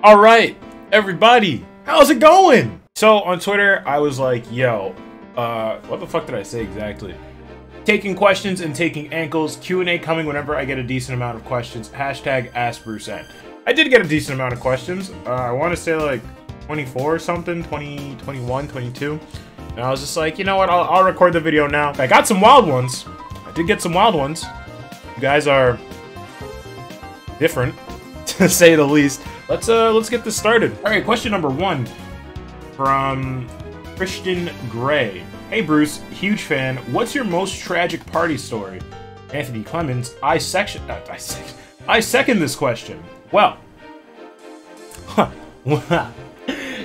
All right, everybody, how's it going? So on Twitter, I was like, yo, what the fuck did I say exactly? Taking questions and taking ankles, Q&A coming whenever I get a decent amount of questions, hashtag AskBruceN. I did get a decent amount of questions. I want to say like 24 or something, 20, 21, 22. And I was just like, you know what, I'll record the video now. I got some wild ones. I did get some wild ones. You guys are different, to say the least. Let's get this started. All right, question number 1 from Christian Gray. Hey Bruce, huge fan. What's your most tragic party story? Anthony Clemens. I second this question. Well,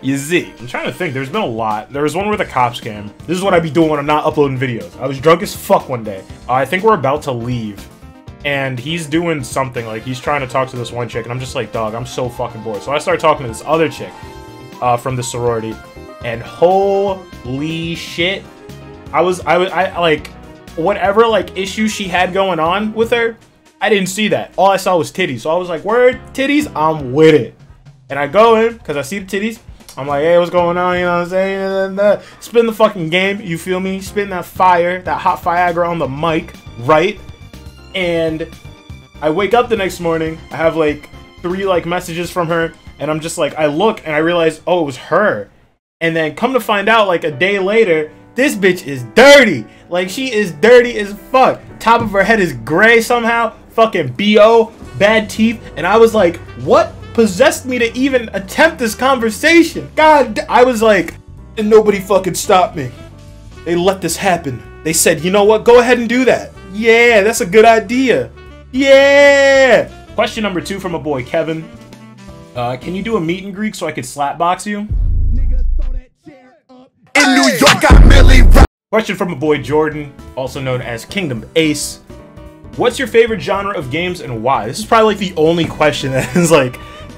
you see, I'm trying to think. There's been a lot. There was one where the cops came. This is what I be doing when I'm not uploading videos. I was drunk as fuck one day. I think we're about to leave. And he's doing something, like he's trying to talk to this one chick, and I'm just like, dog, I'm so fucking bored. So I started talking to this other chick from the sorority, and holy shit, I like, whatever like issue she had going on with her, I didn't see that. All I saw was titties. So I was like, word, titties, I'm with it. And I go in because I see the titties. I'm like, hey, what's going on? You know what I'm saying? Spin the fucking game. You feel me? Spin that fire, that hot Viagra on the mic, right? And I wake up the next morning, I have like 3 like messages from her, and I'm just like, I look and I realize, oh, it was her. And then come to find out, like a day later, this bitch is dirty. Like, she is dirty as fuck. Top of her head is gray somehow, fucking BO, bad teeth. And I was like, what possessed me to even attempt this conversation? God, I was like, and nobody fucking stopped me. They let this happen. They said, you know what, go ahead and do that. Yeah, that's a good idea. Yeah! Question number 2 from a boy, Kevin. Can you do a meet and greet so I could slapbox you? In New York, I merely... Question from a boy, Jordan, also known as Kingdom Ace. What's your favorite genre of games and why? This is probably like the only question that is like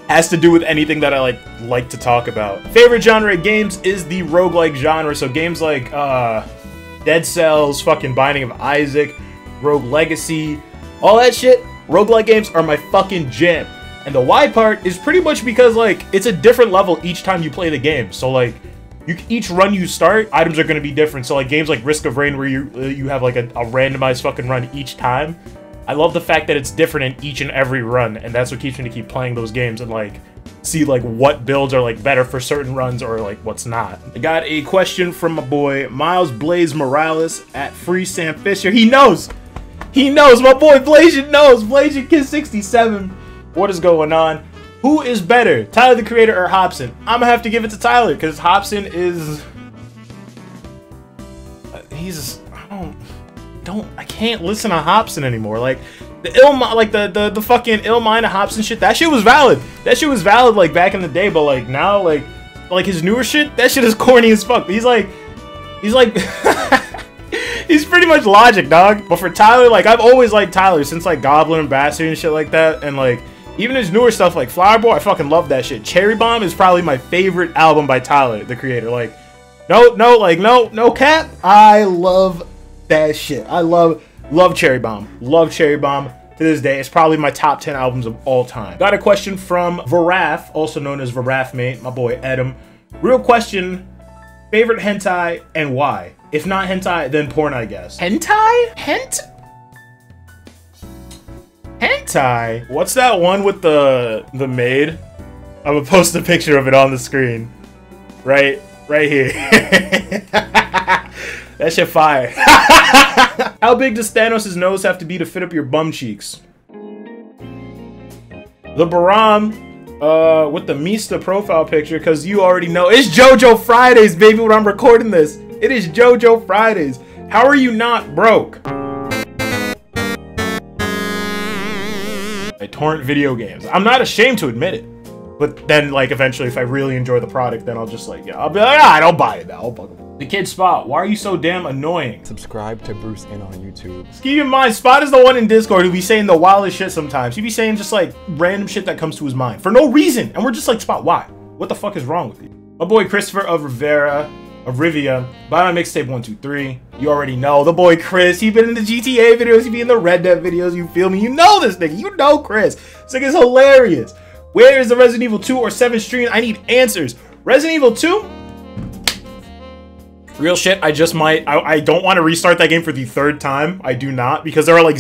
has to do with anything that I like to talk about. Favorite genre of games is the roguelike genre, so games like Dead Cells, fucking Binding of Isaac, Rogue Legacy, all that shit. Roguelike games are my fucking jam. And the why part is pretty much because like it's a different level each time you play the game. So like each run you start, items are going to be different. So like games like Risk of Rain where you have like a randomized fucking run each time. I love the fact that it's different in each and every run, and that's what keeps me to keep playing those games and like see like what builds are like better for certain runs or like what's not. I got a question from my boy Miles Blaze Morales at Free Sam Fisher. He knows. He knows. My boy Blasian knows. Blasian Kid 67. What is going on? Who is better, Tyler the Creator or Hobson? I'm gonna have to give it to Tyler because Hobson is. I can't listen to Hobson anymore. Like the fucking ill-minded Hobson shit. That shit was valid. That shit was valid like back in the day. But like now, like his newer shit, that shit is corny as fuck. He's like. He's pretty much Logic, dog. But for Tyler, like, I've always liked Tyler since, like, Goblin and Bastard and shit like that. And, like, even his newer stuff, like Flower Boy, I fucking love that shit. Cherry Bomb is probably my favorite album by Tyler, the Creator. Like, no cap. I love that shit. I love Cherry Bomb. Love Cherry Bomb to this day. It's probably my top 10 albums of all time. Got a question from Varaf, also known as Varaf Mate, my boy Adam. Real question, favorite hentai and why? If not hentai, then porn, I guess. Hentai? Hentai? What's that one with the maid? I'm gonna post a picture of it on the screen. Right here. That shit fire. How big does Thanos' nose have to be to fit up your bum cheeks? The Baram, with the Mista profile picture, because you already know. It's JoJo Fridays, baby, when I'm recording this. It is JoJo Fridays. How are you not broke? I torrent video games. I'm not ashamed to admit it. But then, like, eventually, if I really enjoy the product, then I'll just, like, yeah, I'll be like, I don't buy it now. I'll bug them. The kid Spot, why are you so damn annoying? Subscribe to BruceN on YouTube. Just keep in mind, Spot is the one in Discord who be saying the wildest shit sometimes. He be saying just, like, random shit that comes to his mind. For no reason. And we're just like, Spot, why? What the fuck is wrong with you? My boy Christopher of Rivia, buy my mixtape 123. You already know the boy Chris. He been in the GTA videos. He be in the Red Dead videos. You feel me? You know this nigga. You know Chris. This nigga's hilarious. Where is the Resident Evil 2 or 7 stream? I need answers. Resident Evil 2? Real shit, I just might. I don't want to restart that game for the 3rd time. I do not, because there are like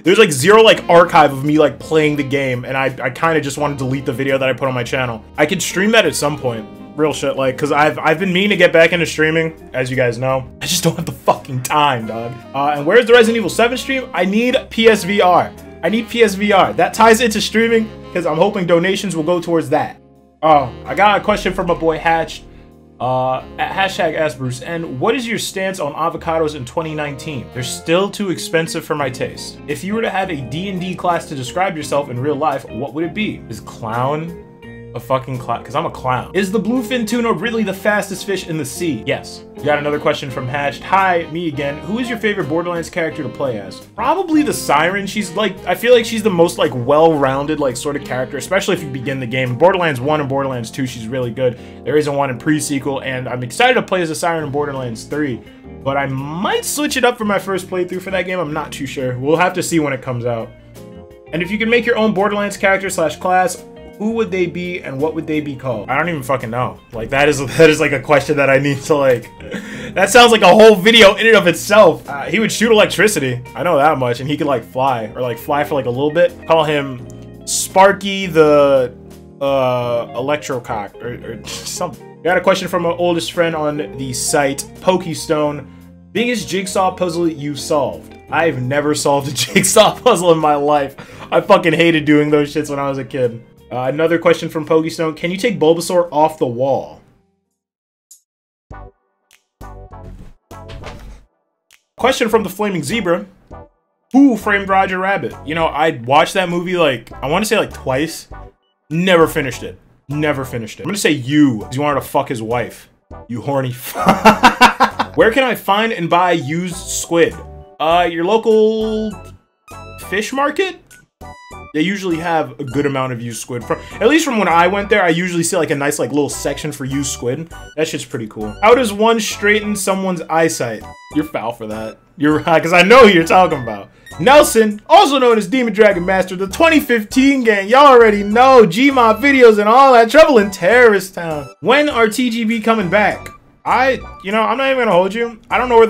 there's like zero archive of me like playing the game, and I kind of just want to delete the video that I put on my channel. I could stream that at some point. Real shit, like, because I've been meaning to get back into streaming, as you guys know. I just don't have the fucking time, dog. And where's the Resident Evil 7 stream? I need PSVR. I need PSVR. That ties into streaming, because I'm hoping donations will go towards that. Oh, I got a question from my boy Hatch. At #AskBruce, and what is your stance on avocados in 2019? They're still too expensive for my taste. If you were to have a D&D class to describe yourself in real life, what would it be? Is clown a fucking clown? Because I'm a clown. Is the bluefin tuna really the fastest fish in the sea? Yes. We got another question from Hatched. Hi, me again. Who is your favorite Borderlands character to play as? Probably the Siren. She's like, I feel like she's the most like well-rounded like sort of character, especially if you begin the game. Borderlands 1 and Borderlands 2, she's really good. There isn't one in pre-sequel, and I'm excited to play as a Siren in Borderlands 3, but I might switch it up for my first playthrough for that game. I'm not too sure. We'll have to see when it comes out. And if you can make your own Borderlands character / class, who would they be and what would they be called? I don't even fucking know. Like, that is like a question that I need to like, that sounds like a whole video in and of itself. He would shoot electricity. I know that much. And he could like fly, or like fly for like a little bit. Call him Sparky the Electrocock or something. Got a question from my oldest friend on the site, Pokestone. Biggest jigsaw puzzle you've solved? I've never solved a jigsaw puzzle in my life. I fucking hated doing those shits when I was a kid. Another question from Pokestone. Can you take Bulbasaur off the wall? Question from the Flaming Zebra. Who framed Roger Rabbit? You know, I watched that movie like, I want to say like twice. Never finished it. Never finished it. I'm gonna say you, because you wanted to fuck his wife. You horny Where can I find and buy used squid? Your local fish market? They usually have a good amount of used squid. At least from when I went there, I usually see like a nice like little section for used squid. That shit's pretty cool. How does one straighten someone's eyesight? You're foul for that. You're right, because I know who you're talking about. Nelson, also known as Demon Dragon Master, the 2015 gang. Y'all already know Gmod videos and all that. Trouble in Terrorist Town. When are TGB coming back? You know, I'm not even gonna hold you. I don't know where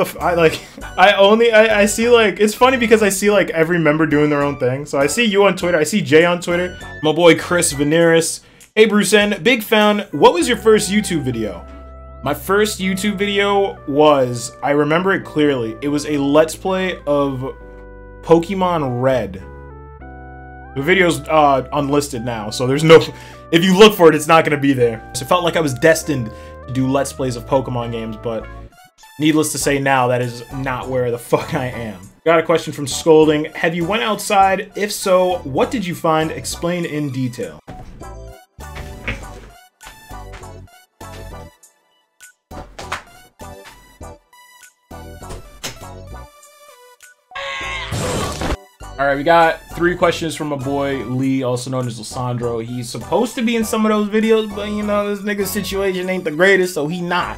I see like, it's funny because I see like every member doing their own thing. So I see you on Twitter, I see Jay on Twitter, my boy Chris Veneris. Hey Bruce N, big fan. What was your first YouTube video? My first YouTube video was, I remember it clearly, it was a Let's Play of Pokemon Red. The video's unlisted now, so there's no, if you look for it, it's not gonna be there. So it felt like I was destined to do Let's Plays of Pokemon games, but needless to say now, that is not where the fuck I am. Got a question from Scolding. Have you went outside? If so, what did you find? Explain in detail. Alright, we got 3 questions from my boy Lee, also known as Lissandro. He's supposed to be in some of those videos, but you know, this nigga's situation ain't the greatest, so he not.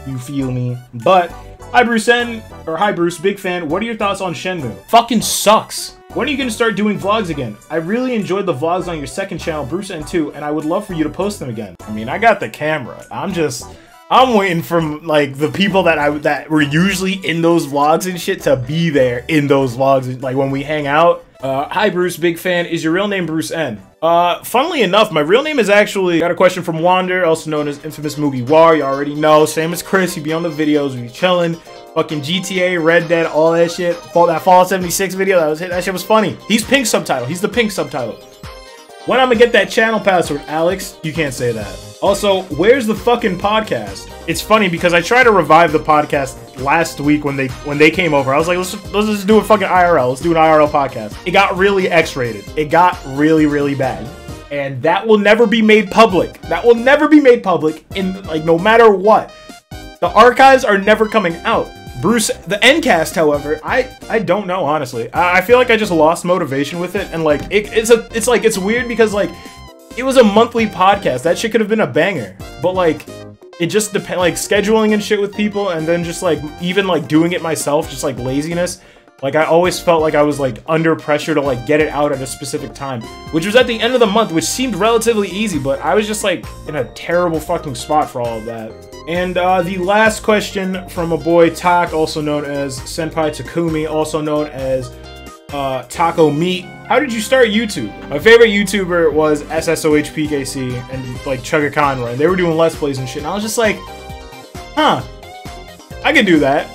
You feel me? But, hi Bruce N, or hi Bruce, big fan. What are your thoughts on Shenmue? Fucking sucks. When are you gonna start doing vlogs again? I really enjoyed the vlogs on your second channel, Bruce N2, and I would love for you to post them again. I mean, I got the camera. I'm waiting for like the people that were usually in those vlogs and shit to be there in those vlogs, like when we hang out. Hi Bruce, big fan. Is your real name Bruce N? Funnily enough, my real name is actually, got a question from Wander, also known as Infamous Mugi War. You already know, same as Chris. He be on the videos, we be chilling. Fucking GTA, Red Dead, all that shit. That Fallout 76 video, that shit was funny. He's pink subtitle. He's the pink subtitle. When I'm gonna get that channel password, Alex? You can't say that. Also, where's the fucking podcast? It's funny because I tried to revive the podcast last week when they came over. I was like, let's just do a fucking IRL. Let's do an IRL podcast. It got really X-rated. It got really, really bad. And that will never be made public. That will never be made public in, like, no matter what. The archives are never coming out. Bruce, the Endcast, however, I don't know, honestly. I feel like I just lost motivation with it, and like it's weird because like it was a monthly podcast. That shit could have been a banger, but like it just depends, like scheduling and shit with people, and then just like even like doing it myself, just like laziness. Like, I always felt like I was, like, under pressure to, like, get it out at a specific time, which was at the end of the month, which seemed relatively easy, but I was just, like, in a terrible fucking spot for all of that. And, the last question from a boy, Tak, also known as Senpai Takumi, also known as, Taco Meat. How did you start YouTube? My favorite YouTuber was SSOHPKC and, like, Chugga Conroy, and they were doing Let's Plays and shit, and I was just like, huh, I can do that.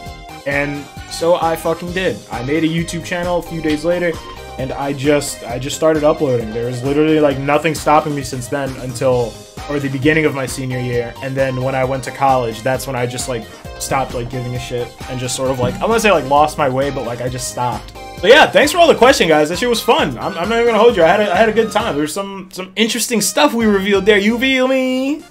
And so I fucking did. I made a YouTube channel a few days later, and I just started uploading. There was literally like nothing stopping me since then until, or the beginning of my senior year, and then when I went to college, that's when I just like stopped like giving a shit and just sort of like, I'm gonna say like lost my way, but like I just stopped. So yeah, thanks for all the questions, guys. That shit was fun. I'm not even gonna hold you. I had a good time. There's some interesting stuff we revealed there. You feel me?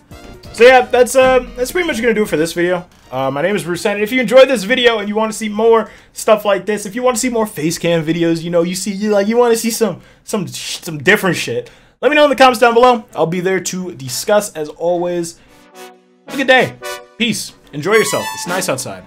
So yeah, that's pretty much gonna do it for this video. My name is Bruce, and if you enjoyed this video and you want to see more stuff like this, if you want to see more face cam videos, you know, you want to see some different shit, let me know in the comments down below. I'll be there to discuss as always. Have a good day. Peace. Enjoy yourself. It's nice outside.